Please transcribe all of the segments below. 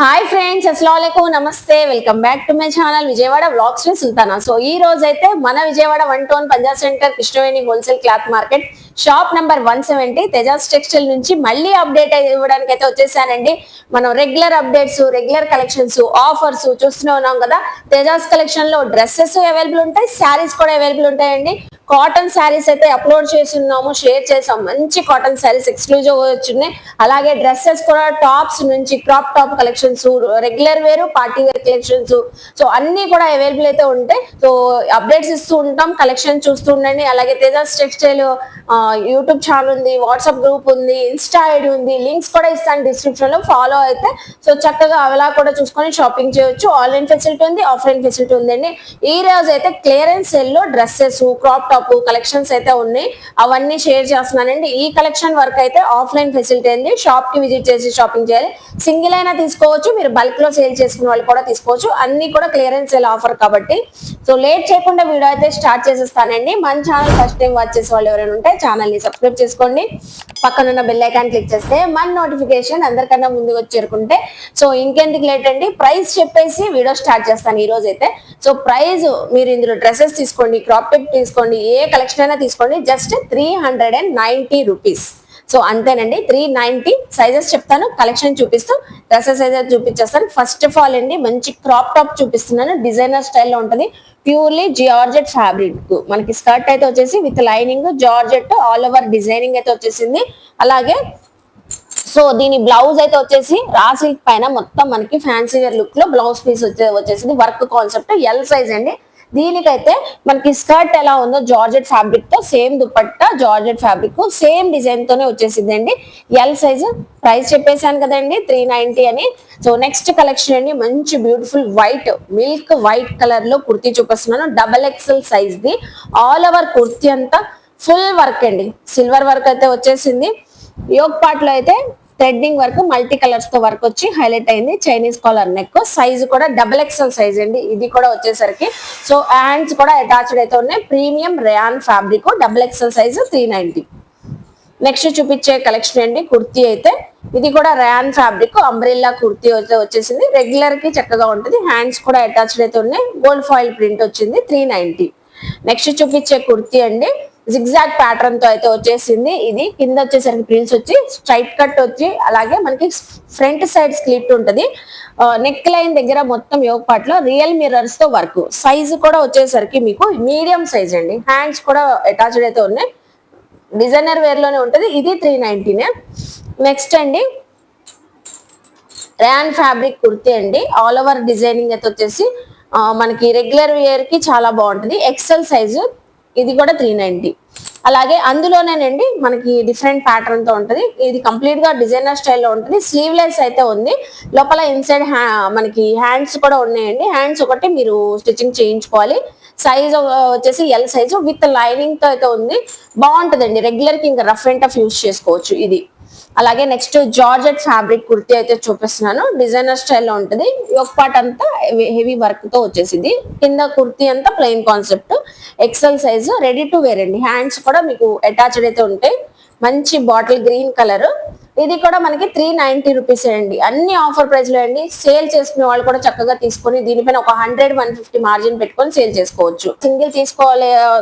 Hi friends, అస్సలాముఅలైకుం, నమస్తే. Welcome back to my channel Vijayawada vlogs with Sultana. So ఈ రోజు అయితే మన Vijayawada 1 town Punjab centre Krishnaveni wholesale cloth market shop number 170 Tejas textile నుంచి మళ్ళీ అప్డేట్ ఇవ్వడానికి అయితే వచ్చేసానండి. మనం regular updates, regular collections, offers చూస్తూనే ఉన్నాం కదా. తేజాస్ కలెక్షన్ లో డ్రెస్సెస్ అవైలబుల్ ఉంటాయి, శారీస్ కూడా అవైలబుల్ ఉంటాయండి. కాటన్ శారీస్ అయితే అప్లోడ్ చేస్తున్నాము, షేర్ చేసాం. మంచి కాటన్ శారీస్ ఎక్స్క్లూజివ్ వచ్చినాయి. అలాగే డ్రెస్సెస్ కూడా టాప్స్ నుంచి క్రాప్ టాప్ కలెక్షన్స్, రెగ్యులర్ వేరు, పార్టీ వేర్ కలెక్షన్స్, సో అన్ని కూడా అవైలబుల్ అయితే ఉంటాయి. సో అప్డేట్స్ ఇస్తూ ఉంటాం, కలెక్షన్ చూస్తూ ఉండండి. అలాగే తేజాస్ టెక్స్టైల్ యూట్యూబ్ ఛానల్ ఉంది, వాట్సాప్ గ్రూప్ ఉంది, ఇన్స్టా ఐడి ఉంది, లింక్స్ కూడా ఇస్తాను డిస్క్రిప్షన్ లో, ఫాలో అయితే సో చక్కగా అలా కూడా చూసుకొని షాపింగ్ చేయొచ్చు. ఆన్లైన్ ఫెసిలిటీ ఉంది, ఆఫ్లైన్ ఫెసిలిటీ ఉందండి. ఈ రోజు అయితే క్లియరెన్స్ సేల్ లో డ్రెస్సెస్, క్రాప్ టాప్ కలెక్షన్స్ అయితే ఉన్నాయి, అవన్నీ షేర్ చేస్తున్నానండి. ఈ కలెక్షన్ వర్క్ అయితే ఆఫ్లైన్ ఫెసిలిటీ అండి, షాప్ కి విజిట్ చేసి షాపింగ్ చేయాలి. సింగిల్ అయినా తీసుకోవచ్చు, మీరు బల్క్ లో సేల్ చేసుకునే వాళ్ళు కూడా తీసుకోవచ్చు. అన్ని కూడా క్లియరెన్స్ సేల్ ఆఫర్ కాబట్టి సో లేట్ చేయకుండా వీడియో అయితే స్టార్ట్ చేసేస్తానండి. మన ఛానల్ ఫస్ట్ టైం వాచ్ చేసే వాళ్ళు ఎవరైనా ఉంటే ఛానల్ ని సబ్స్క్రైబ్ చేసుకోండి, పక్కనున్న బెల్ ఐకాన్ క్లిక్ చేస్తే మన నోటిఫికేషన్ అందరికన్నా ముందుకు వచ్చి చేరుకుంటే. సో ఇంకెందుకు లేట్ అండి, ప్రైస్ చెప్పేసి వీడియో స్టార్ట్ చేస్తాను ఈ రోజు అయితే. సో ప్రైస్ మీరు ఇందులో డ్రెస్సెస్ తీసుకోండి, క్రాప్ టాప్ తీసుకోండి, ఏ కలెక్షన్ అయినా తీసుకోండి, జస్ట్ 390 రూపీస్. సో అంతేనండి, 390. సైజెస్ చెప్తాను, కలెక్షన్ చూపిస్తూ డ్రెస్సెస్ అయితే చూపించేస్తాను. ఫస్ట్ ఆఫ్ ఆల్ అండి, మంచి క్రాప్ టాప్ చూపిస్తున్నాను, డిజైనర్ స్టైల్లో ఉంటుంది. ప్యూర్లీ జార్జెట్ ఫ్యాబ్రిక్, మనకి స్కర్ట్ అయితే వచ్చేసి with lining, georgette all over designing అయితే వచ్చేసింది. అలాగే సో దీని బ్లౌజ్ అయితే వచ్చేసి రా సిల్క్ పైన మొత్తం మనకి ఫ్యాన్సీ వేర్ లుక్ లో బ్లౌజ్ పీస్ వచ్చేసింది. వర్క్ కాన్సెప్ట్ ఎల్ సైజ్ అండి. దీనికైతే మనకి స్కర్ట్ ఎలా ఉందో జార్జెట్ ఫ్యాబ్రిక్ తో same dupatta georgette fabric same design తోనే వచ్చేసింది అండి. L size. ప్రైస్ చెప్పేశాను కదండి, 390 అని. సో నెక్స్ట్ కలెక్షన్ అండి, మంచి beautiful white, milk white colour లో కుర్తీ చూపిస్తున్నాను. XXL size the. All over kurti అంతా ఫుల్ వర్క్ అండి, సిల్వర్ వర్క్ అయితే వచ్చేసింది. యోగ్ పార్ట్ లో అయితే థ్రెడ్డింగ్ వర్క్, మల్టీ కలర్స్ తో వర్క్ వచ్చి హైలైట్ అయింది. చైనీస్ కాలర్ నెక్, సైజ్ కూడా XXL సైజ్ అండి ఇది కూడా వచ్చేసరికి. సో హ్యాండ్స్ కూడా అటాచ్డ్ అయితే ఉన్నాయి. Premium rayon fabric, XXL size, 390. Next చూపించే కలెక్షన్ అండి, కుర్తీ అయితే ఇది కూడా రేయాన్ ఫ్యాబ్రిక్, అంబ్రెల్లా కుర్తీ అయితే వచ్చేసింది. రెగ్యులర్ కి చక్కగా ఉంటుంది. హ్యాండ్స్ కూడా అటాచ్డ్ అయితే ఉన్నాయి. గోల్డ్ ఫాయిల్ ప్రింట్ వచ్చింది, 390. నెక్స్ట్ చూపించే కుర్తీ అండి, జిగ్జాగ్ ప్యాటర్న్ తో అయితే వచ్చేసింది. ఇది కింద వచ్చేసరికి ప్రిల్స్ వచ్చి స్ట్రైట్ కట్ వచ్చి, అలాగే మనకి ఫ్రంట్ సైడ్ స్లిట్ ఉంటది. నెక్ లైన్ దగ్గర మొత్తం యోగ్ పార్ట్ లో రియల్ మిర్రర్స్ తో వర్క్. సైజ్ కూడా వచ్చేసరికి మీకు మీడియం సైజ్ అండి. హ్యాండ్స్ కూడా అటాచ్డ్ అయితే ఉన్నాయి. డిజైనర్ వేర్ లోనే ఉంటది. ఇది 390. నెక్స్ట్ అండి, ర్యాన్ ఫ్యాబ్రిక్ కుర్తీ అండి. ఆల్ ఓవర్ డిజైనింగ్ అయితే వచ్చేసి మనకి రెగ్యులర్ వేర్ కి చాలా బాగుంటుంది. XL సైజు, ఇది కూడా 390. అలాగే అందులోనేనండి మనకి డిఫరెంట్ ప్యాటర్న్ తో ఉంటది. ఇది కంప్లీట్ గా డిజైనర్ స్టైల్లో ఉంటుంది. స్లీవ్లెస్ అయితే ఉంది. లోపల ఇన్సైడ్ మనకి హ్యాండ్స్ కూడా ఉన్నాయండి. హ్యాండ్స్ ఒకటి మీరు స్టిచ్చింగ్ చేయించుకోవాలి. సైజ్ వచ్చేసి ఎల్ సైజు విత్ లైనింగ్ తో అయితే ఉంది. బాగుంటదండి, రెగ్యులర్ కి ఇంకా రఫ్ అండ్ టఫ్ యూస్ చేసుకోవచ్చు ఇది. అలాగే నెక్స్ట్ జార్జెట్ ఫ్యాబ్రిక్ కుర్తీ అయితే చూపిస్తున్నాను. డిజైనర్ స్టైల్లో ఉంటుంది. ఒక పార్ట్ అంతా హెవీ వర్క్ తో వచ్చేసింది. కింద కుర్తీ అంతా plain concept. XL size, ready to wear అండి. హ్యాండ్స్ కూడా మీకు అటాచ్డ్ అయితే ఉంటాయి. మంచి బాటిల్ గ్రీన్ కలర్. ఇది కూడా మనకి 390 రూపీస్ అండి. అన్ని ఆఫర్ ప్రైస్ లో అండి. సేల్ చేసుకునే వాళ్ళు కూడా చక్కగా తీసుకొని దీనిపైన ఒక 100-150 మార్జిన్ పెట్టుకొని సేల్ చేసుకోవచ్చు. సింగిల్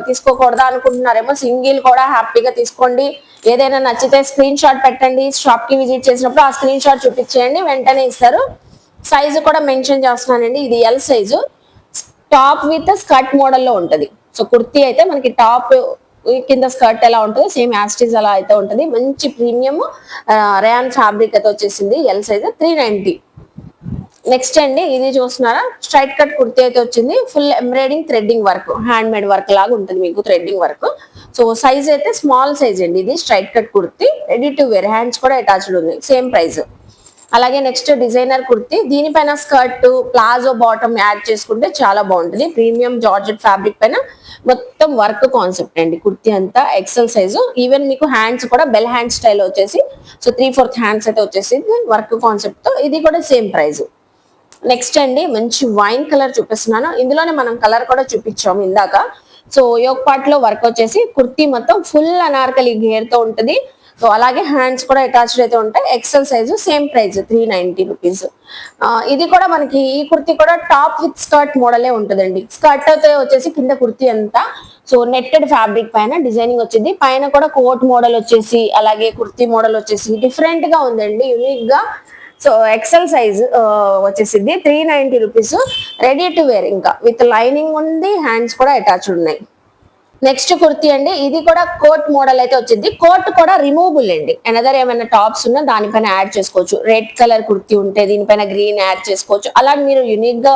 తీసుకోకూడదా అనుకుంటున్నారేమో, సింగిల్ కూడా హ్యాపీగా తీసుకోండి. ఏదైనా నచ్చితే స్క్రీన్ షాట్ పెట్టండి. షాప్ కి విజిట్ చేసినప్పుడు ఆ స్క్రీన్ షాట్ చూపించేయండి, వెంటనే ఇస్తారు. సైజు కూడా మెన్షన్ చేస్తున్నానండి. ఇది L size. Top with skirt model లో ఉంటది. సో కుర్తీ అయితే మనకి టాప్ కింద స్కర్ట్ ఎలా ఉంటుంది సేమ్ యాస్టీస్ అలా అయితే ఉంటుంది. మంచి ప్రీమియం రేయాన్ ఫ్యాబ్రిక్ అయితే వచ్చేసింది. L size, 390. నెక్స్ట్ అండి, ఇది చూస్తున్నారా, స్ట్రైట్ కట్ కుర్తీ అయితే వచ్చింది. Full embroidering threading work, hand made work లాగా ఉంటుంది మీకు థ్రెడ్డింగ్ వర్క్. సో సైజ్ అయితే స్మాల్ సైజ్ అండి. ఇది straight cut kurti, ready to wear. Hands కూడా అటాచ్డ్ ఉంది, సేమ్ ప్రైస్. అలాగే నెక్స్ట్ డిజైనర్ కుర్తీ. దీనిపైన స్కర్ట్, ప్లాజో బాటమ్ యాడ్ చేసుకుంటే చాలా బాగుంటుంది. ప్రీమియం జార్జెట్ ఫ్యాబ్రిక్ పైన మొత్తం వర్క్ కాన్సెప్ట్ అండి. కుర్తీ అంతా XL సైజు. ఈవెన్ మీకు హ్యాండ్స్ కూడా బెల్ హ్యాండ్ స్టైల్ వచ్చేసి, సో 3/4 హ్యాండ్స్ అయితే వచ్చేసి వర్క్ కాన్సెప్ట్ తో. ఇది కూడా సేమ్ ప్రైస్. నెక్స్ట్ అండి, మంచి వైన్ కలర్ చూపిస్తున్నాను. ఇందులోనే మనం కలర్ కూడా చూపించాము ఇందాక. సో యోగ్ పార్ట్ లో వర్క్ వచ్చేసి కుర్తీ మొత్తం ఫుల్ అనార్కలి గేర్ తో ఉంటది. సో అలాగే హ్యాండ్స్ కూడా అటాచ్డ్ అయితే ఉంటాయి. XL size, same price 390 rupees. ఇది కూడా మనకి ఈ కుర్తీ కూడా టాప్ విత్ స్కర్ట్ మోడలే ఉంటుందండి. స్కర్ట్ అయితే వచ్చేసి కింద కుర్తీ అంతా సో నెట్టెడ్ ఫ్యాబ్రిక్ పైన డిజైనింగ్ వచ్చింది. పైన కూడా కోట్ మోడల్ వచ్చేసి అలాగే కుర్తీ మోడల్ వచ్చేసి డిఫరెంట్ గా ఉందండి, యూనిక్ గా. సో ఎక్సెల్ సైజ్ వచ్చేసింది 390 రూపీస్. రెడీ టు వేర్, ఇంకా విత్ లైనింగ్ ఉంది, హ్యాండ్స్ కూడా అటాచ్డ్ ఉన్నాయి. నెక్స్ట్ కుర్తీ అండి, ఇది కూడా కోట్ మోడల్ అయితే వచ్చింది. కోట్ కూడా రిమూవబుల్ అండి. అనదర్ ఏమైనా టాప్స్ ఉన్నా దానిపైన యాడ్ చేసుకోవచ్చు. రెడ్ కలర్ కుర్తీ ఉంటే దీనిపైన గ్రీన్ యాడ్ చేసుకోవచ్చు. అలా మీరు యూనిక్ గా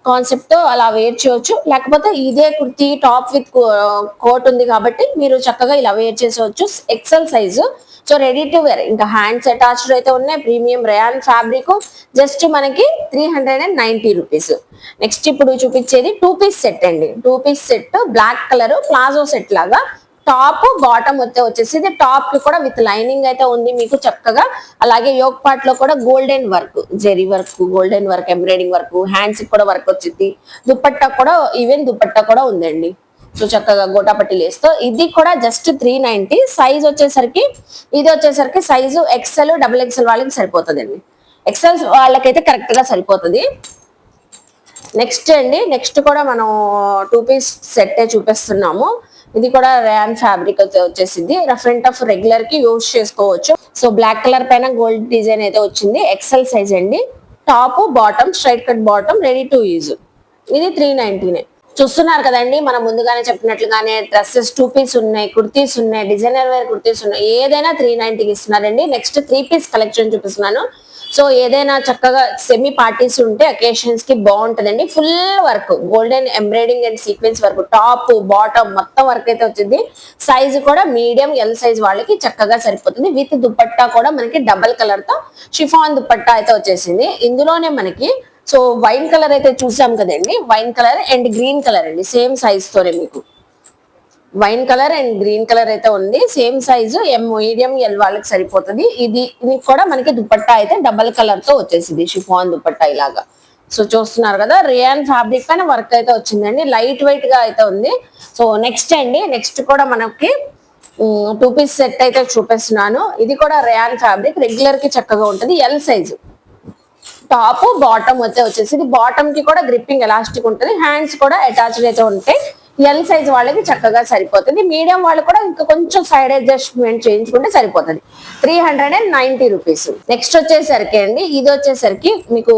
కాన్సెప్ట్ తో అలా వేర్ చేయవచ్చు. లేకపోతే ఇదే కుర్తీ టాప్ విత్ కోట్ ఉంది కాబట్టి మీరు చక్కగా ఇలా వేర్ చేసేవచ్చు. XL size. So ready to wear, ఇంకా హ్యాండ్స్ అటాచ్డ్ అయితే ఉన్నాయి. ప్రీమియం రేయాన్ ఫ్యాబ్రిక్, జస్ట్ మనకి 390 రూపీస్. నెక్స్ట్ ఇప్పుడు చూపించేది 2 పీస్ సెట్ అండి. 2 piece set black colour palazzo set లాగా, టాప్ బాటమ్ వచ్చేసి ఇది టాప్ కి కూడా విత్ లైనింగ్ అయితే ఉంది మీకు చక్కగా. అలాగే యోక్ పార్ట్ లో కూడా golden work, zari work, golden work, embroidering work, hands కూడా వర్క్ వచ్చింది. దుపట్టా కూడా ఈవెన్ దుపట్టా కూడా ఉందండి. సో చక్కగా గోటాపట్టి లేస్తో ఇది కూడా జస్ట్ 390. సైజ్ వచ్చేసరికి ఇది వచ్చేసరికి సైజు ఎక్సెల్, డబుల్ ఎక్సెల్ వాళ్ళకి సరిపోతుందండి. ఎక్సెల్ వాళ్ళకైతే కరెక్ట్ గా సరిపోతుంది. నెక్స్ట్ అండి, నెక్స్ట్ కూడా మనం 2 పీస్ సెట్ చూపిస్తున్నాము. ఇది కూడా రేయాన్ ఫ్యాబ్రిక్ వచ్చేసింది. రఫ్ అండ్ టఫ్ రెగ్యులర్ కి యూజ్ చేసుకోవచ్చు. సో బ్లాక్ కలర్ పైన గోల్డ్ డిజైన్ అయితే వచ్చింది. ఎక్సెల్ సైజ్ అండి. Top bottom straight cut bottom, ready to use. ఇది 390. చూస్తున్నారు కదండి, మనం ముందుగానే చెప్పినట్లుగానే డ్రెస్సెస్ 2 పీస్ ఉన్నాయి, కుర్తీస్ ఉన్నాయి, డిజైనర్ వేర్ కుర్తీస్ ఉన్నాయి. ఏదైనా 390కి ఇస్తున్నారండి. నెక్స్ట్ 3 పీస్ కలెక్షన్ చూపిస్తున్నాను. సో ఏదైనా చక్కగా సెమీ పార్టీస్ ఉంటే అకేషన్స్ కి బాగుంటుందండి. Full work, golden embroidering and sequence work, top bottom మొత్తం వర్క్ అయితే వచ్చింది. సైజ్ కూడా మీడియం ఎల్ సైజ్ వాళ్ళకి చక్కగా సరిపోతుంది. విత్ దుపట్టా కూడా మనకి డబల్ కలర్ తో షిఫాన్ దుపట్టా అయితే వచ్చేసింది. ఇందులోనే మనకి సో వైన్ కలర్ అయితే చూసాం కదండి, wine colour and green colour అండి, సేమ్ సైజ్ తోనే మీకు wine colour and green colour అయితే ఉంది. సేమ్ సైజు మీడియం ఎల్ వాళ్ళకి సరిపోతుంది. ఇది కూడా మనకి దుపట్టా అయితే డబల్ కలర్ తో వచ్చేసింది, షిఫాన్ దుపట్టా ఇలాగా. సో చూస్తున్నారు కదా, రియాన్ ఫ్యాబ్రిక్ పైన వర్క్ అయితే వచ్చిందండి. లైట్ వెయిట్ గా అయితే ఉంది. సో నెక్స్ట్ అండి, నెక్స్ట్ కూడా మనకి 2 పీస్ సెట్ అయితే చూపిస్తున్నాను. ఇది కూడా రియాన్ ఫ్యాబ్రిక్, రెగ్యులర్ కి చక్కగా ఉంటుంది. ఎల్ సైజు, టాప్ బాటమ్ వచ్చేసి బాటమ్ కి కూడా గ్రిప్పింగ్ ఎలాస్టిక్ ఉంటుంది. హ్యాండ్స్ కూడా అటాచ్డ్ అయితే ఉంటాయి. ఎల్ సైజ్ వాళ్ళకి చక్కగా సరిపోతుంది. మీడియం వాళ్ళు కూడా ఇంకా కొంచెం సైడ్ అడ్జస్ట్మెంట్ చేయించుకుంటే సరిపోతుంది. 390 రూపీస్. నెక్స్ట్ వచ్చేసరికి అండి, ఇది వచ్చేసరికి మీకు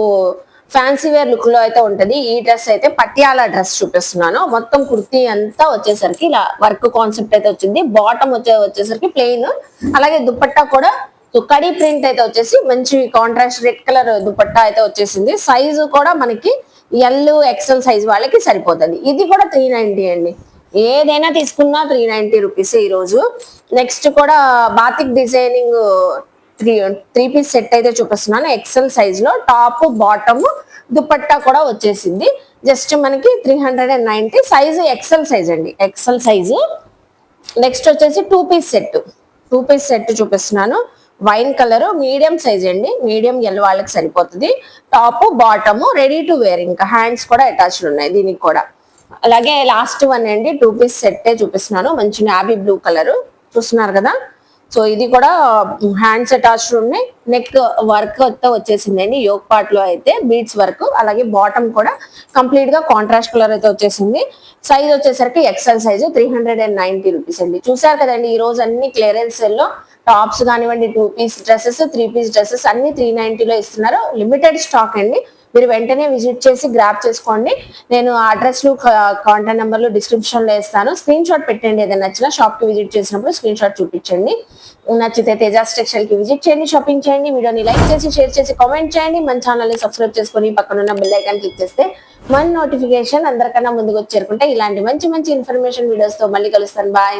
ఫ్యాన్సీ వేర్ లుక్ లో అయితే ఉంటది. ఈ డ్రెస్ అయితే పటియాలా డ్రెస్ చూపిస్తున్నాను. మొత్తం కుర్తీ అంతా వచ్చేసరికి ఇలా వర్క్ కాన్సెప్ట్ అయితే వచ్చింది. బాటమ్ వచ్చేసరికి ప్లెయిన్, అలాగే దుపట్టా కూడా కడీ ప్రింట్ అయితే వచ్చేసి మంచి కాంట్రాస్ట్ రెడ్ కలర్ దుపట్టా అయితే వచ్చేసింది. సైజు కూడా మనకి ఎల్ ఎక్సెల్ సైజ్ వాళ్ళకి సరిపోతుంది. ఇది కూడా 390 అండి. ఏదైనా తీసుకున్నా 390 రూపీస్ ఈ రోజు. నెక్స్ట్ కూడా బాతిక్ డిజైనింగ్ 3 పీస్ సెట్ అయితే చూపిస్తున్నాను. ఎక్సెల్ సైజ్ లో టాప్ బాటమ్ దుపట్టా కూడా వచ్చేసింది. జస్ట్ మనకి 390. సైజు ఎక్సెల్ సైజ్ అండి, ఎక్సెల్ సైజు. నెక్స్ట్ వచ్చేసి 2 పీస్ సెట్, 2 పీస్ సెట్ చూపిస్తున్నాను. వైన్ కలర్, మీడియం సైజ్ అండి, మీడియం ఎల్ వాళ్ళకి సరిపోతుంది. Top bottom ready to wear, ఇంకా హ్యాండ్స్ కూడా అటాచ్డ్ ఉన్నాయి దీనికి కూడా. అలాగే లాస్ట్ వన్ అండి, 2 పీస్ సెట్ చూపిస్తున్నాను. మంచి నావీ బ్లూ కలర్ చూస్తున్నారు కదా. సో ఇది కూడా హ్యాండ్స్ అటాచ్డ్ ఉన్నాయి. నెక్ వర్క్ అయితే వచ్చేసిందండి. యోక్ పార్ట్ లో అయితే బీడ్స్ వర్క్, అలాగే బాటమ్ కూడా కంప్లీట్ గా కాంట్రాస్ట్ కలర్ అయితే వచ్చేసింది. సైజ్ వచ్చేసరికి ఎక్సెల్ సైజ్ 390 రూపీస్ అండి. చూసారు కదండి, ఈ రోజు అన్ని క్లియరెన్స్ లో టాప్స్ కానివ్వండి, 2 పీస్ డ్రెస్సెస్, 3 పీస్ డ్రెస్సెస్ అన్ని 390లో ఇస్తున్నారు. లిమిటెడ్ స్టాక్ అండి. మీరు వెంటనే విజిట్ చేసి గ్రాప్ చేసుకోండి. నేను అడ్రస్లు, కాంటాక్ట్ నెంబర్లు డిస్క్రిప్షన్ లో ఇస్తాను. స్క్రీన్ షాట్ పెట్టండి. ఏదైనా నచ్చినా షాప్ కి విజిట్ చేసినప్పుడు స్క్రీన్ షాట్ చూపించండి. నచ్చితే తేజాస్ టెక్స్టైల్ కి విజిట్ చేయండి, షాపింగ్ చేయండి. వీడియోని లైక్ చేసి, షేర్ చేసి, కామెంట్ చేయండి. మన ఛానల్ ని సబ్స్క్రైబ్ చేసుకొని పక్కన ఉన్న బెల్ ఐకాన్ క్లిక్ చేస్తే మన నోటిఫికేషన్ అందరికన్నా ముందుకు చేరుకుంటే ఇలాంటి మంచి మంచి ఇన్ఫర్మేషన్ వీడియోస్ తో మళ్ళీ కలుస్తాను. బాయ్.